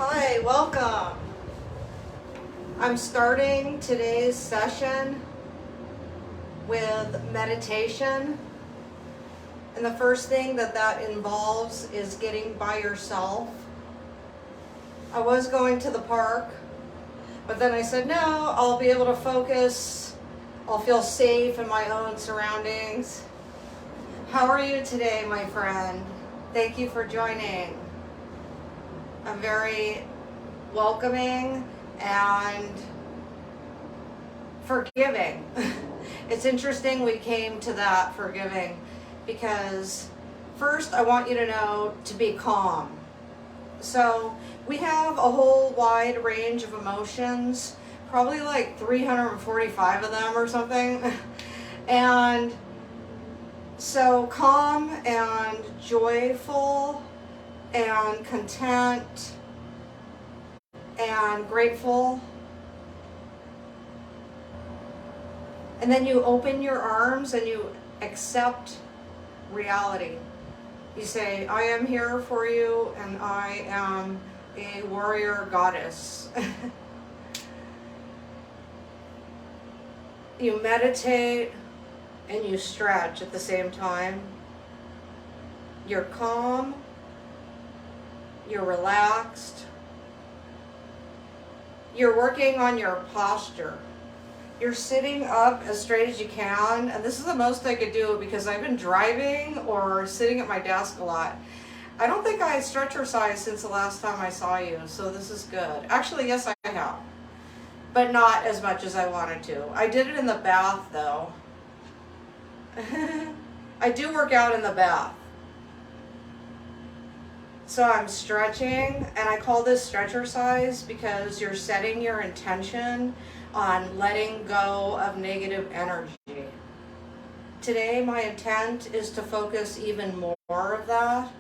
Hi, welcome. I'm starting today's session with meditation. And the first thing that involves is getting by yourself. I was going to the park, but then I said, no, I'll be able to focus. I'll feel safe in my own surroundings. How are you today, my friend? Thank you for joining. I'm very welcoming and forgiving. It's interesting we came to that forgiving because first I want you to know to be calm. So we have a whole wide range of emotions, probably like 345 of them or something. And so calm and joyful and content and grateful. And then you open your arms and you accept reality. You say, I am here for you and I am a warrior goddess. You meditate and you stretch at the same time. You're calm. You're relaxed. You're working on your posture. You're sitting up as straight as you can, and this is the most I could do because I've been driving or sitting at my desk a lot. I don't think I had stretch-ercise since the last time I saw you, so this is good. Actually, yes, I have, but not as much as I wanted to. I did it in the bath, though. I do work out in the bath. So I'm stretching, and I call this stretch-ercise because you're setting your intention on letting go of negative energy. Today, my intent is to focus even more of that.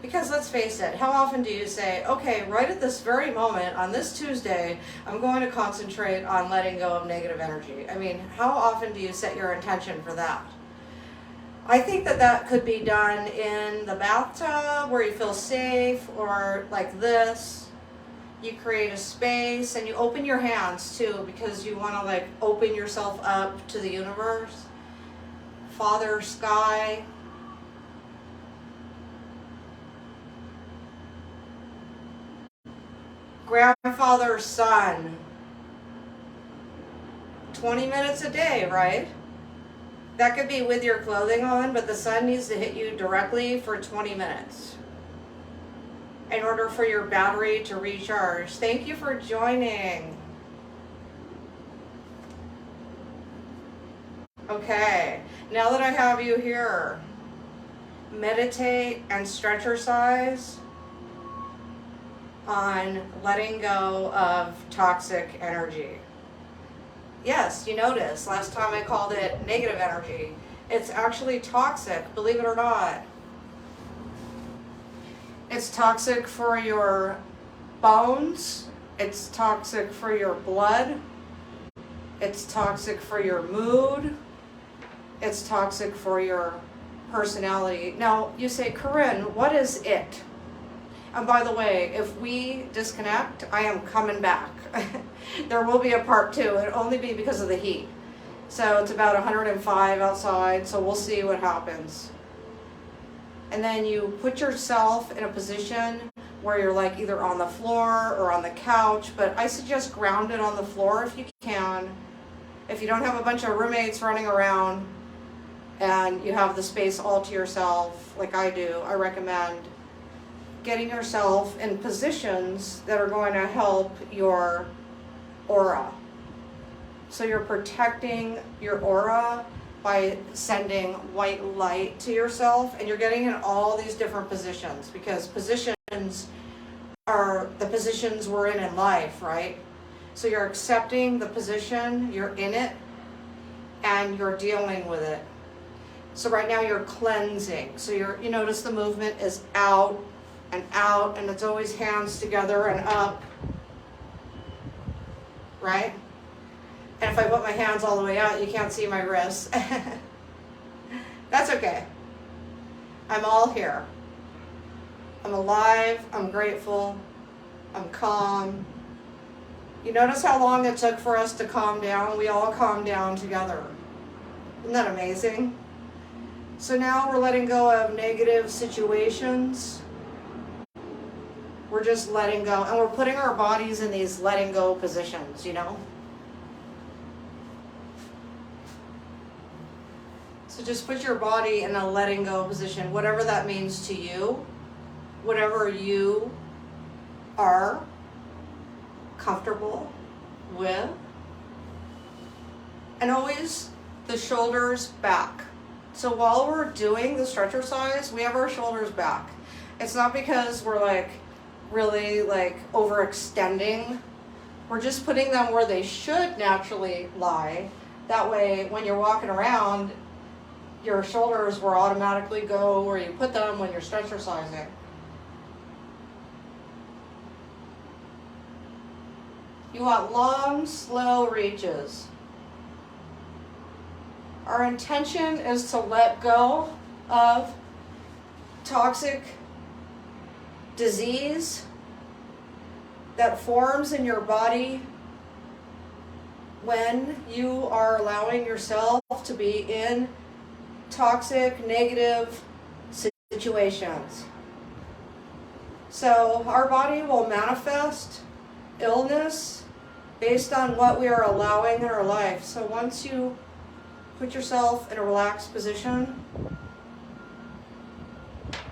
Because let's face it, how often do you say, okay, right at this very moment, on this Tuesday, I'm going to concentrate on letting go of negative energy? I mean, how often do you set your intention for that? I think that could be done in the bathtub where you feel safe, or like this. You create a space and you open your hands too because you want to like open yourself up to the universe. Father, sky. Grandfather, sun. 20 minutes a day, right? That could be with your clothing on, but the sun needs to hit you directly for 20 minutes in order for your battery to recharge. Thank you for joining. Okay, now that I have you here, meditate and stretch-ercise on letting go of toxic energy. Yes, you notice, last time I called it negative energy. It's actually toxic, believe it or not. It's toxic for your bones. It's toxic for your blood. It's toxic for your mood. It's toxic for your personality. Now, you say, Corin, what is it? And by the way, if we disconnect, I am coming back. There will be a part 2. It'll only be because of the heat. So it's about 105 outside, so we'll see what happens. And then you put yourself in a position where you're like either on the floor or on the couch, but I suggest grounded on the floor if you can. If you don't have a bunch of roommates running around and you have the space all to yourself, like I do, I recommend getting yourself in positions that are going to help your aura. So you're protecting your aura by sending white light to yourself, and you're getting in all these different positions because positions are the positions we're in life, right? So you're accepting the position, you're in it, and you're dealing with it. So right now you're cleansing. So you notice the movement is out, and it's always hands together and up, right? And if I put my hands all the way out, you can't see my wrists. That's okay. I'm all here. I'm alive, I'm grateful, I'm calm. You notice how long it took for us to calm down? We all calmed down together. Isn't that amazing? So now we're letting go of negative situations. We're just letting go, and we're putting our bodies in these letting go positions, you know? So just put your body in a letting go position, whatever that means to you, whatever you are comfortable with. And always the shoulders back. So while we're doing the stretch-ercise, we have our shoulders back. It's not because we're like really like overextending. We're just putting them where they should naturally lie. That way when you're walking around, your shoulders will automatically go where you put them when you're stretch-ercising. You want long, slow reaches. Our intention is to let go of toxic disease that forms in your body when you are allowing yourself to be in toxic, negative situations. So our body will manifest illness based on what we are allowing in our life. So once you put yourself in a relaxed position,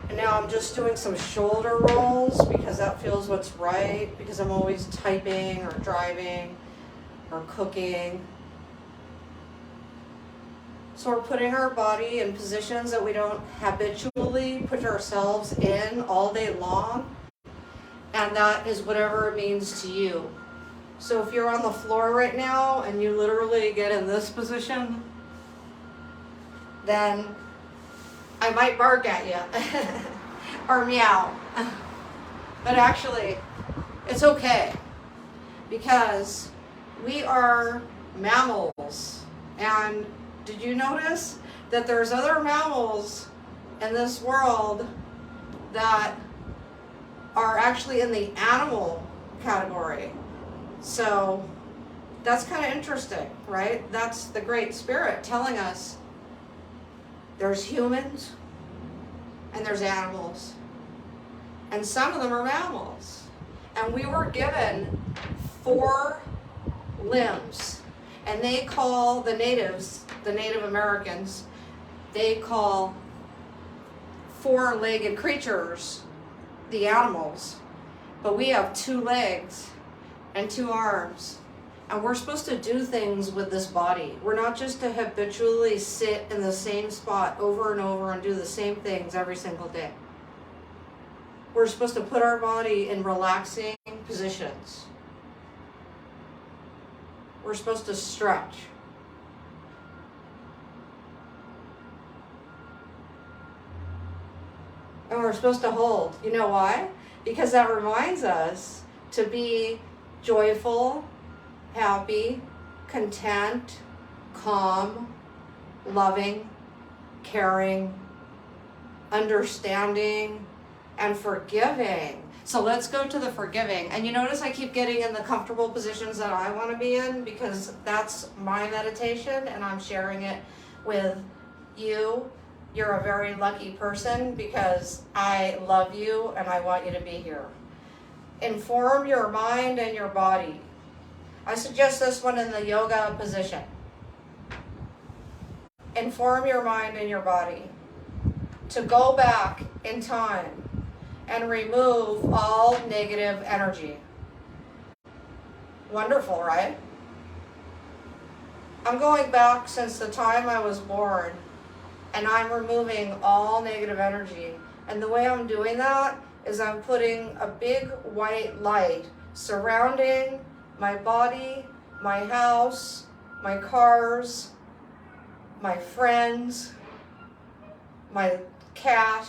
and now I'm just doing some shoulder rolls because that feels what's right, because I'm always typing or driving or cooking. So we're putting our body in positions that we don't habitually put ourselves in all day long, and that is whatever it means to you. So if you're on the floor right now and you literally get in this position, then I might bark at you or meow. But actually, it's okay, because we are mammals. And did you notice that there's other mammals in this world that are actually in the animal category? So that's kind of interesting, right? That's the Great Spirit telling us there's humans and there's animals, and some of them are mammals. And we were given 4 limbs, and they call the natives, the Native Americans, they call 4-legged creatures the animals. But we have 2 legs and 2 arms, and we're supposed to do things with this body. We're not just to habitually sit in the same spot over and over and do the same things every single day. We're supposed to put our body in relaxing positions. We're supposed to stretch. And we're supposed to hold. You know why? Because that reminds us to be joyful, happy, content, calm, loving, caring, understanding, and forgiving. So let's go to the forgiving. And you notice I keep getting in the comfortable positions that I want to be in, because that's my meditation and I'm sharing it with you. You're a very lucky person, because I love you and I want you to be here. Inform your mind and your body. I suggest this one in the yoga position. Inform your mind and your body to go back in time and remove all negative energy. Wonderful, right? I'm going back since the time I was born, and I'm removing all negative energy. And the way I'm doing that is I'm putting a big white light surrounding my body, my house, my cars, my friends, my cat,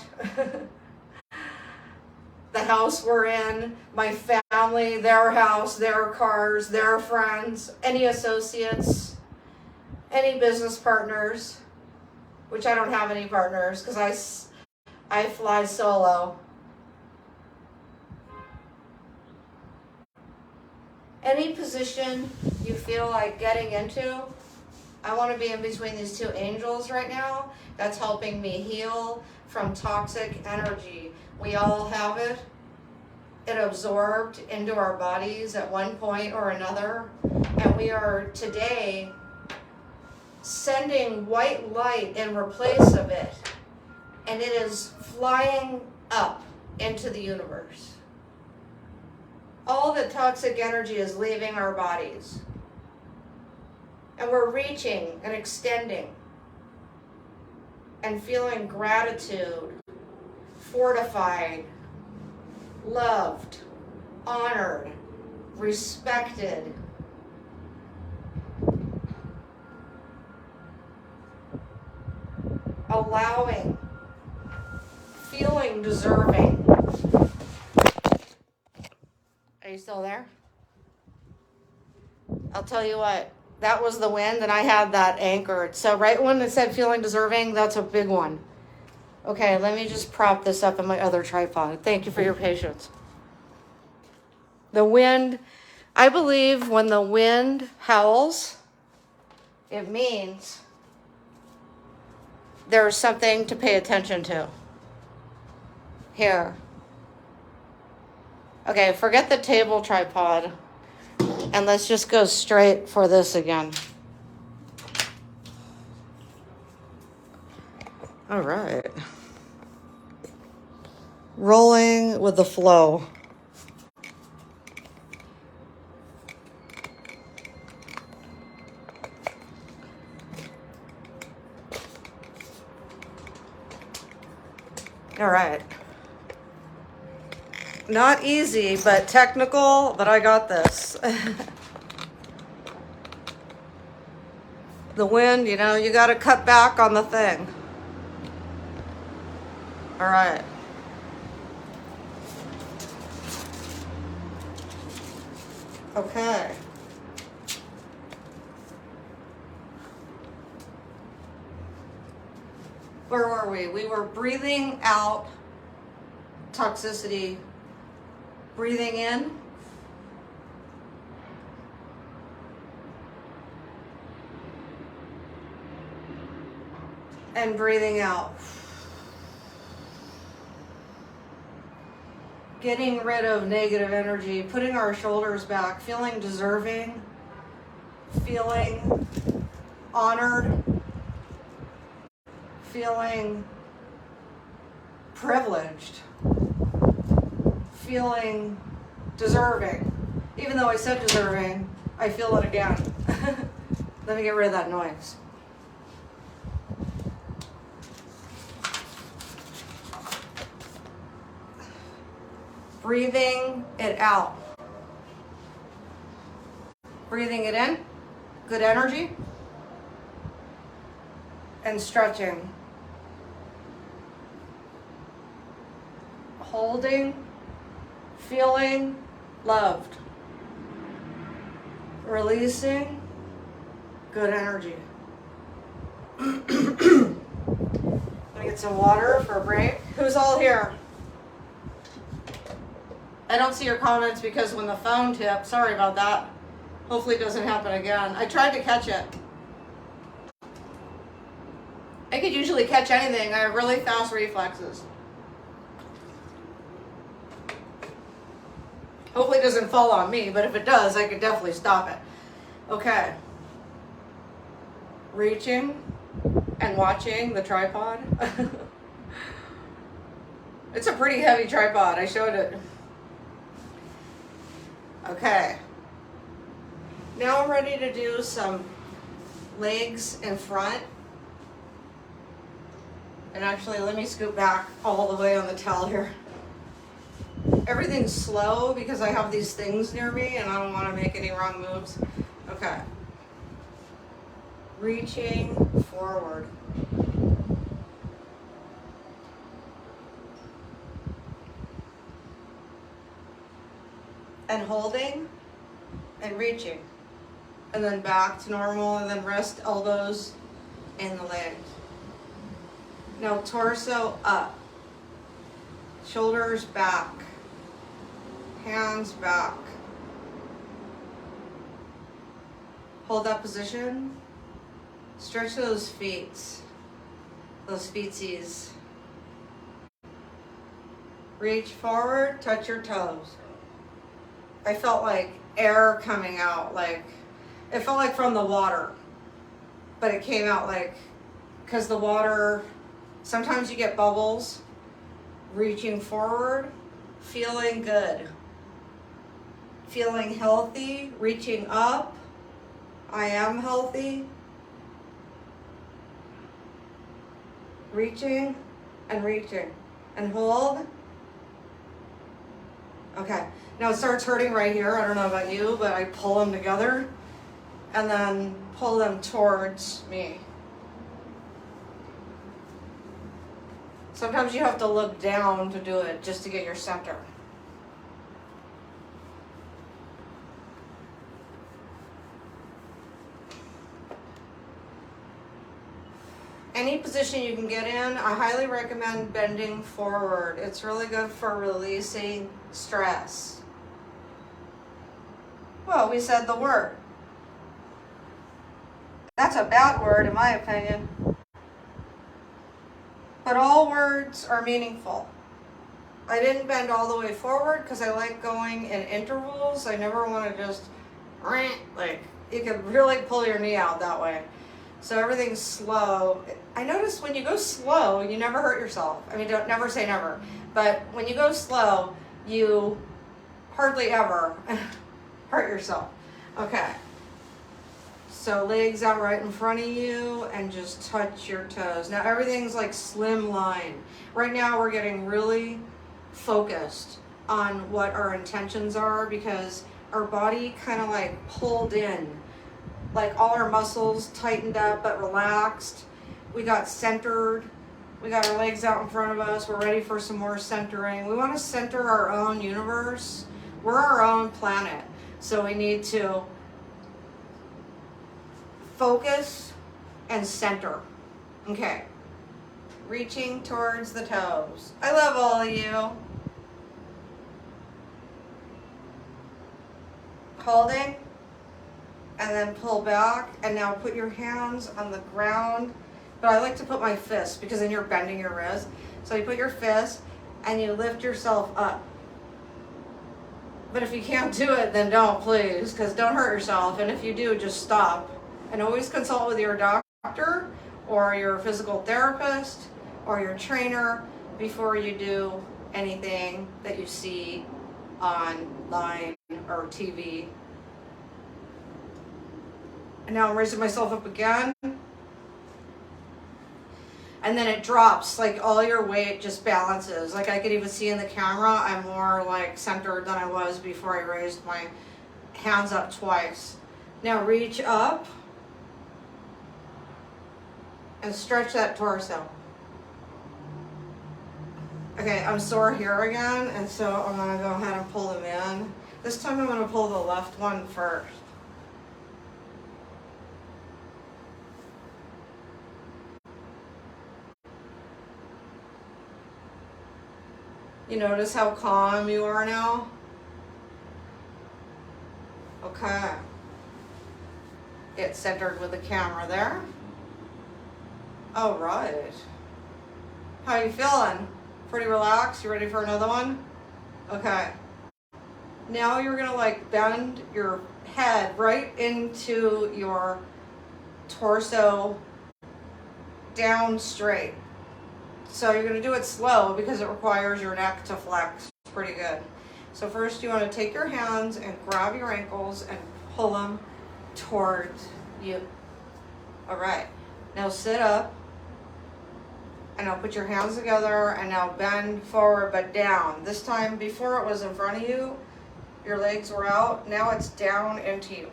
the house we're in, my family, their house, their cars, their friends, any associates, any business partners, which I don't have any partners because I fly solo. Any position you feel like getting into, I want to be in between these two angels right now. That's helping me heal from toxic energy. We all have it. It absorbed into our bodies at one point or another. And we are today sending white light in replace of it. And it is flying up into the universe. All the toxic energy is leaving our bodies. And we're reaching and extending and feeling gratitude, fortified, loved, honored, respected. Allowing, feeling deserving. Are you still there? I'll tell you what, that was the wind and I had that anchored. So right when it said feeling deserving, that's a big one. Okay, let me just prop this up in my other tripod. Thank you for your patience. The wind, I believe when the wind howls, it means there's something to pay attention to. Here. Okay, forget the table tripod. And let's just go straight for this again. All right. Rolling with the flow. All right. Not easy, but technical, but I got this. The wind, you know, you got to cut back on the thing. All right. Okay. Where were we? We were breathing out toxicity, breathing in, and breathing out. Getting rid of negative energy, putting our shoulders back, feeling deserving, feeling honored, feeling privileged, feeling deserving. Even though I said deserving, I feel it again. Let me get rid of that noise. Breathing it out. Breathing it in, good energy, and stretching. Holding, feeling loved. Releasing, good energy. Let me get some water for a break. Who's all here? I don't see your comments because when the phone tipped, sorry about that. Hopefully it doesn't happen again. I tried to catch it. I could usually catch anything. I have really fast reflexes. Hopefully it doesn't fall on me, but if it does, I could definitely stop it. Okay. Reaching and watching the tripod. It's a pretty heavy tripod. I showed it. Okay. Now I'm ready to do some legs in front. And actually, let me scoot back all the way on the towel here. Everything's slow because I have these things near me and I don't want to make any wrong moves. Okay. Reaching forward. And holding and reaching. And then back to normal and then rest elbows in the legs. Now torso up. Shoulders back. Hands back. Hold that position. Stretch those feet. Those feetsies. Reach forward, touch your toes. I felt like air coming out, like, it felt like from the water. But it came out like, because the water, sometimes you get bubbles. Reaching forward, feeling good. Feeling healthy, reaching up. I am healthy. Reaching and reaching. And hold. Okay, now it starts hurting right here. I don't know about you, but I pull them together and then pull them towards me. Sometimes you have to look down to do it just to get your center. Any position you can get in, I highly recommend bending forward. It's really good for releasing stress. Well, we said the word. That's a bad word in my opinion. But all words are meaningful. I didn't bend all the way forward because I like going in intervals. I never want to just, like, you can really pull your knee out that way. So everything's slow. I noticed when you go slow, you never hurt yourself. I mean, don't never say never. But when you go slow, you hardly ever hurt yourself. Okay. So legs out right in front of you and just touch your toes. Now everything's like slim line. Right now we're getting really focused on what our intentions are because our body kind of like pulled in. Like all our muscles tightened up but relaxed. We got centered. We got our legs out in front of us. We're ready for some more centering. We want to center our own universe. We're our own planet. So we need to focus and center. Okay. Reaching towards the toes. I love all of you. Holding. And then pull back, and now put your hands on the ground. But I like to put my fist because then you're bending your wrist. So you put your fist and you lift yourself up. But if you can't do it, then don't, please, because don't hurt yourself. And if you do, just stop. And always consult with your doctor or your physical therapist or your trainer before you do anything that you see online or TV. And now I'm raising myself up again. And then it drops, like all your weight just balances. Like I could even see in the camera, I'm more like centered than I was before I raised my hands up twice. Now reach up and stretch that torso. Okay, I'm sore here again, and so I'm gonna go ahead and pull them in. This time I'm gonna pull the left one first. You notice how calm you are now? Okay. Get centered with the camera there. All right. How you feeling? Pretty relaxed? You ready for another one? Okay. Now you're gonna like bend your head right into your torso down straight. So you're going to do it slow because it requires your neck to flex pretty good. So first you want to take your hands and grab your ankles and pull them towards you. All right. Now sit up. And now put your hands together and now bend forward but down. This time, before it was in front of you, your legs were out. Now it's down into you.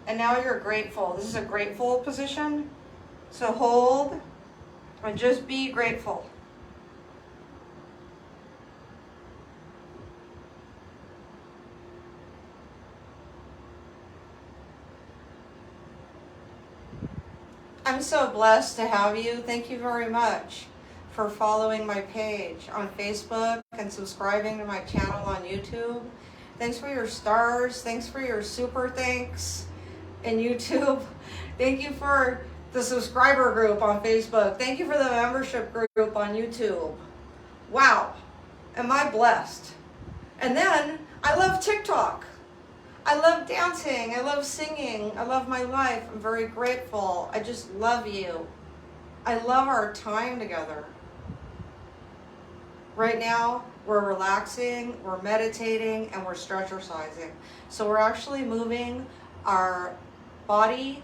And now you're grateful. This is a grateful position. So hold and just be grateful. I'm so blessed to have you. Thank you very much for following my page on Facebook and subscribing to my channel on YouTube. Thanks for your stars. Thanks for your super thanks in YouTube. Thank you for the subscriber group on Facebook. Thank you for the membership group on YouTube. Wow, am I blessed? And then I love TikTok. I love dancing. I love singing. I love my life. I'm very grateful. I just love you. I love our time together. Right now, we're relaxing, we're meditating, and we're stretch-ercising. So we're actually moving our body,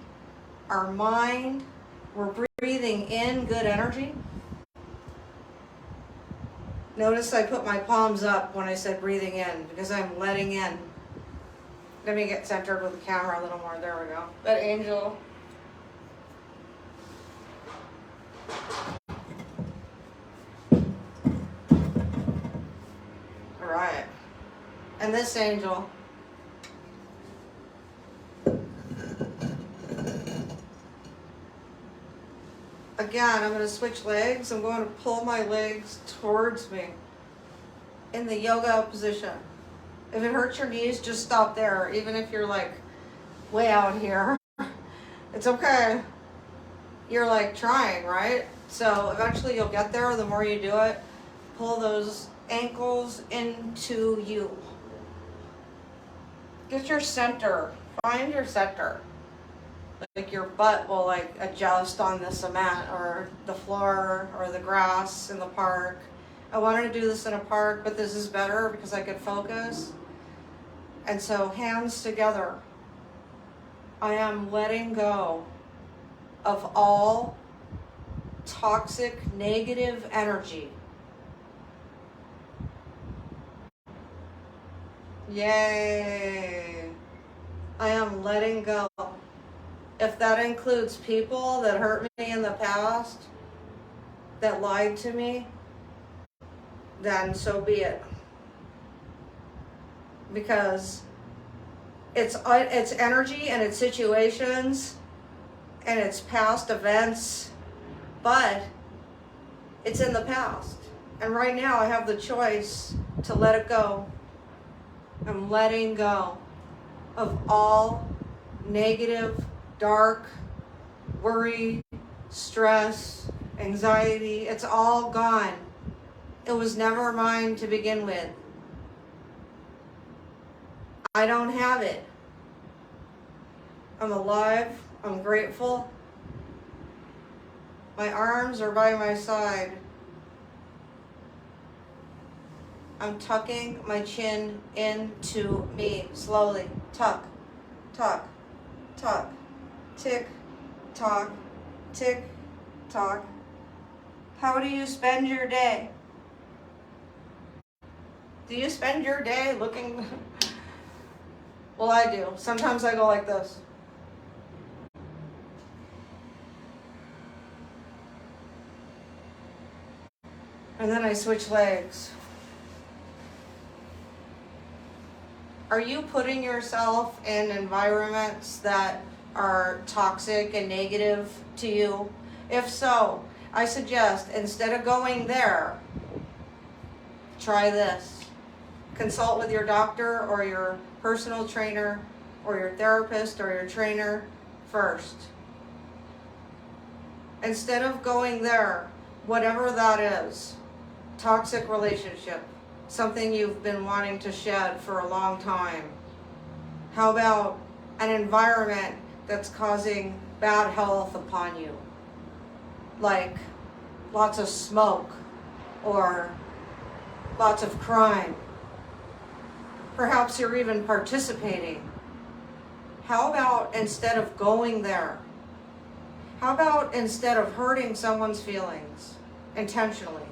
our mind. We're breathing in good energy. Notice I put my palms up when I said breathing in because I'm letting in. Let me get centered with the camera a little more. There we go. That angel. All right. And this angel. Again, I'm going to switch legs. I'm going to pull my legs towards me in the yoga position. If it hurts your knees, just stop there. Even if you're like way out here, it's okay. You're like trying, right? So eventually you'll get there. The more you do it, pull those ankles into you. Get your center. Find your center. Like your butt will like adjust on the cement or the floor or the grass in the park. I wanted to do this in a park, but this is better because I could focus. And so hands together. I am letting go of all toxic, negative energy. Yay. I am letting go. If that includes people that hurt me in the past, that lied to me, then so be it. Because it's energy and it's situations and it's past events, but it's in the past. And right now I have the choice to let it go. I'm letting go of all negative, dark, worry, stress, anxiety. It's all gone. It was never mine to begin with. I don't have it. I'm alive. I'm grateful. My arms are by my side. I'm tucking my chin into me slowly. Tuck, tuck, tuck. Tick, tock, tick, tock. How do you spend your day? Do you spend your day looking? Well, I do. Sometimes I go like this. And then I switch legs. Are you putting yourself in environments that are toxic and negative to you? If so, I suggest instead of going there, try this. Consult with your doctor or your personal trainer or your therapist or your trainer first. Instead of going there, whatever that is, toxic relationship, something you've been wanting to shed for a long time. How about an environment that's causing bad health upon you? Like lots of smoke or lots of crime. Perhaps you're even participating. How about instead of going there? How about instead of hurting someone's feelings intentionally?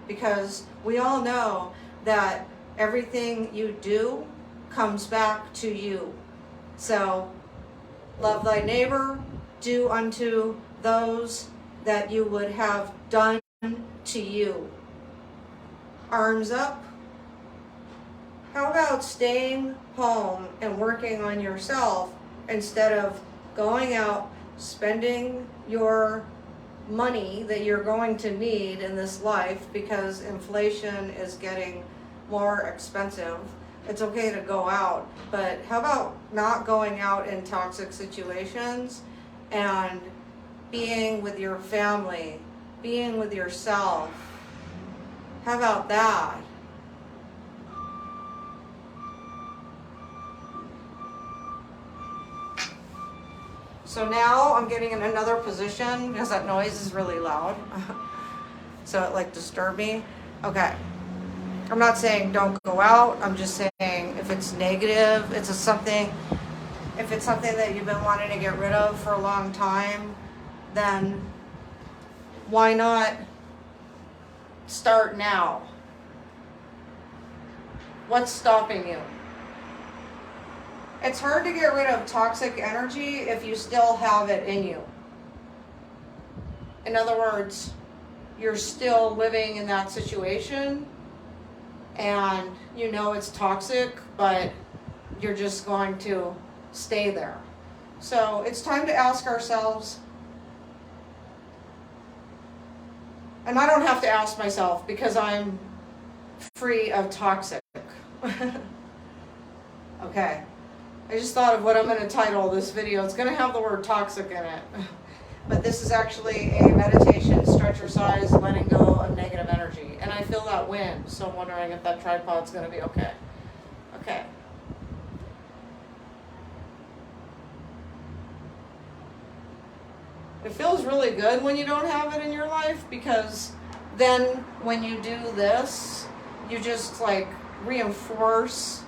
Because we all know that everything you do comes back to you. So, love thy neighbor, do unto those that you would have done to you. Arms up. How about staying home and working on yourself instead of going out, spending your money that you're going to need in this life because inflation is getting more expensive. It's okay to go out, but how about not going out in toxic situations and being with your family, being with yourself? How about that? So now I'm getting in another position because that noise is really loud. So it like disturbed me. Okay. I'm not saying don't go out. I'm just saying if it's negative, if it's something that you've been wanting to get rid of for a long time, then why not start now? What's stopping you? It's hard to get rid of toxic energy if you still have it in you. In other words, you're still living in that situation and you know it's toxic, but you're just going to stay there. So it's time to ask ourselves, and I don't have to ask myself because I'm free of toxic. Okay. I just thought of what I'm going to title this video. It's going to have the word toxic in it. But this is actually a meditation, stretch-ercise, letting go of negative energy. And I feel that wind, so I'm wondering if that tripod's going to be okay. Okay. It feels really good when you don't have it in your life, because then when you do this, you just like reinforce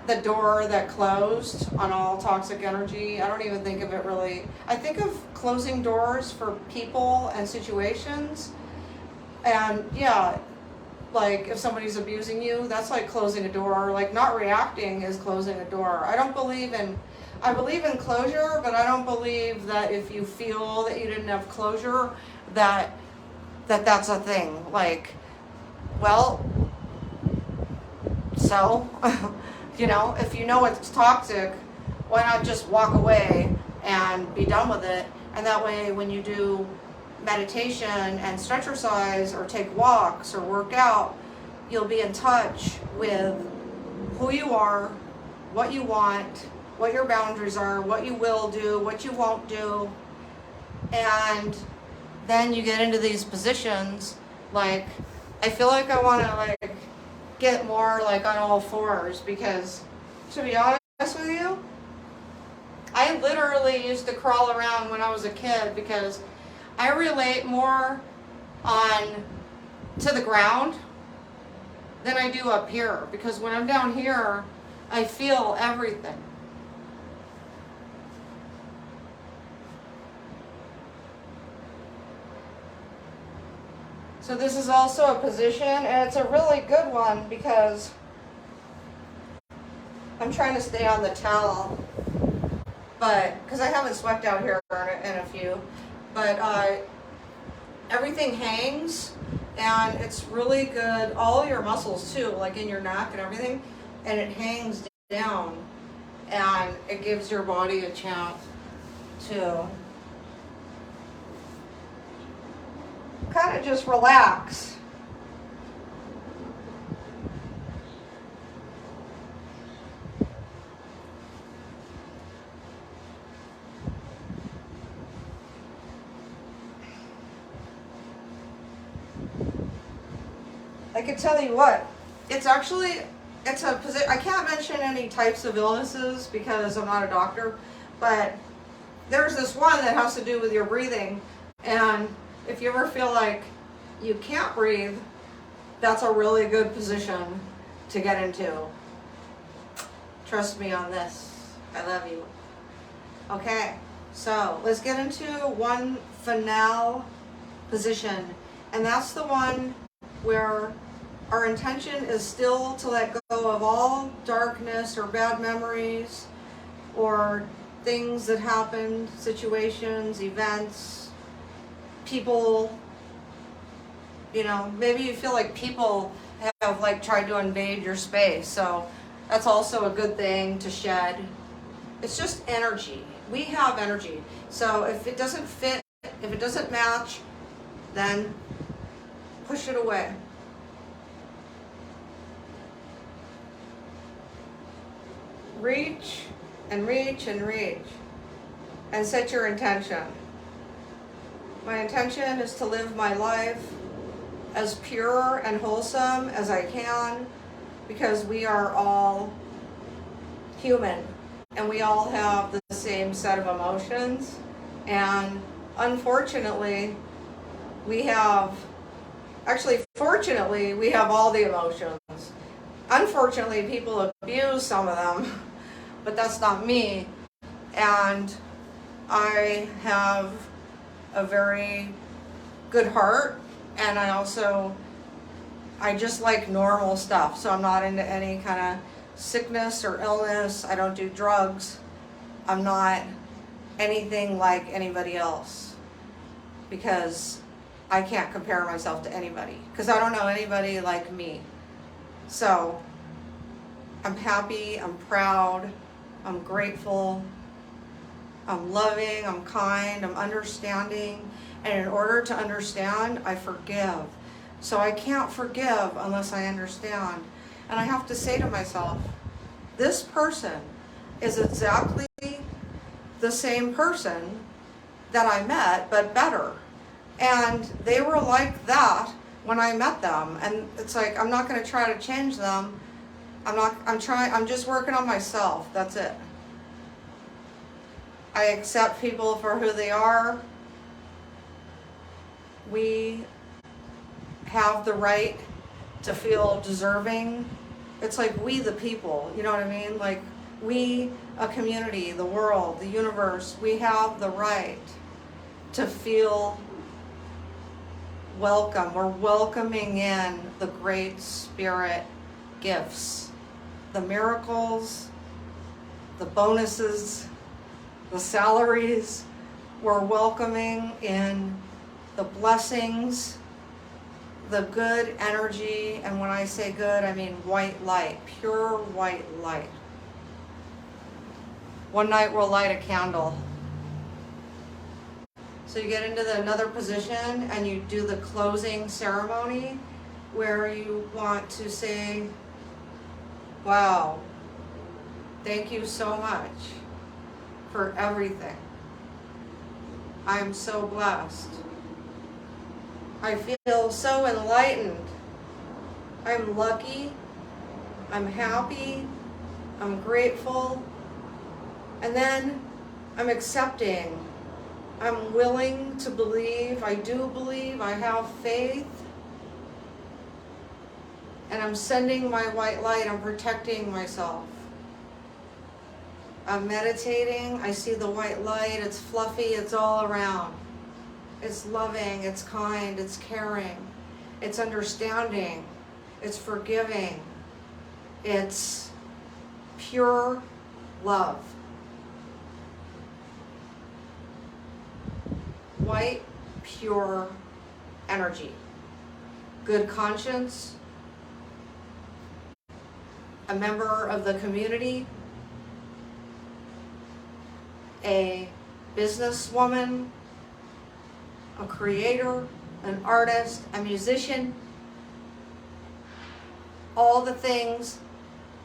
the door that closed on all toxic energy. I don't even think of it really. I think of closing doors for people and situations. And yeah, like if somebody's abusing you, that's like closing a door. Like not reacting is closing a door. I believe in closure, but I don't believe that if you feel that you didn't have closure, that's a thing. Like, well, so you know, if you know it's toxic, why not just walk away and be done with it? And that way, when you do meditation and stretch-ercise or take walks or work out, you'll be in touch with who you are, what you want, what your boundaries are, what you will do, what you won't do. And then you get into these positions, like, I feel like I want to like get more like on all fours, because to be honest with you, I literally used to crawl around when I was a kid because I relate more to the ground than I do up here, because when I'm down here, I feel everything. So this is also a position, and it's a really good one because I'm trying to stay on the towel, but because I haven't swept out here in a few, but everything hangs, and it's really good. All your muscles too, like in your neck and everything, and it hangs down, and it gives your body a chance to kind of just relax. I can tell you what, it's a position. I can't mention any types of illnesses because I'm not a doctor, but there's this one that has to do with your breathing, and if you ever feel like you can't breathe, that's a really good position to get into. Trust me on this. I love you. Okay, so let's get into one finale position, and that's the one where our intention is still to let go of all darkness or bad memories or things that happened, situations, events, people. You know, maybe you feel like people have like tried to invade your space, so that's also a good thing to shed. It's just energy. We have energy, so if it doesn't fit, if it doesn't match, then push it away. reach and reach and reach and set your intention. My intention is to live my life as pure and wholesome as I can, because we are all human and we all have the same set of emotions, and unfortunately fortunately we have all the emotions. Unfortunately, people abuse some of them, but that's not me. And I have a very good heart, and I just like normal stuff. So I'm not into any kind of sickness or illness. I don't do drugs. I'm not anything like anybody else, because I can't compare myself to anybody, because I don't know anybody like me. So I'm happy, I'm proud, I'm grateful, I'm loving, I'm kind, I'm understanding. And in order to understand, I forgive. So I can't forgive unless I understand. And I have to say to myself, this person is exactly the same person that I met, but better. And they were like that when I met them. And it's like, I'm not going to try to change them. I'm just working on myself. That's it. I accept people for who they are. We have the right to feel deserving. It's like we the people, you know what I mean? Like we, a community, the world, the universe, we have the right to feel welcome. We're welcoming in the great spirit gifts, the miracles, the bonuses, the salaries. We're welcoming in the blessings, the good energy. And when I say good, I mean white light, pure white light. One night we'll light a candle. So you get into another position and you do the closing ceremony, where you want to say, wow, thank you so much for everything. I'm so blessed. I feel so enlightened. I'm lucky. I'm happy. I'm grateful. And then I'm accepting. I'm willing to believe. I do believe. I have faith. And I'm sending my white light. I'm protecting myself. I'm meditating. I see the white light. It's fluffy. It's all around. It's loving. It's kind. It's caring. It's understanding. It's forgiving. It's pure love. White, pure energy. Good conscience. A member of the community. A businesswoman. A creator. An artist. A musician. All the things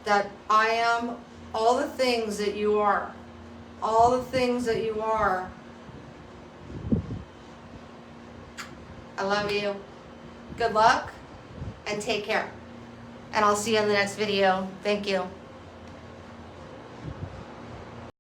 that I am. All the things that you are. All the things that you are. I love you. Good luck and take care. And I'll see you in the next video. Thank you.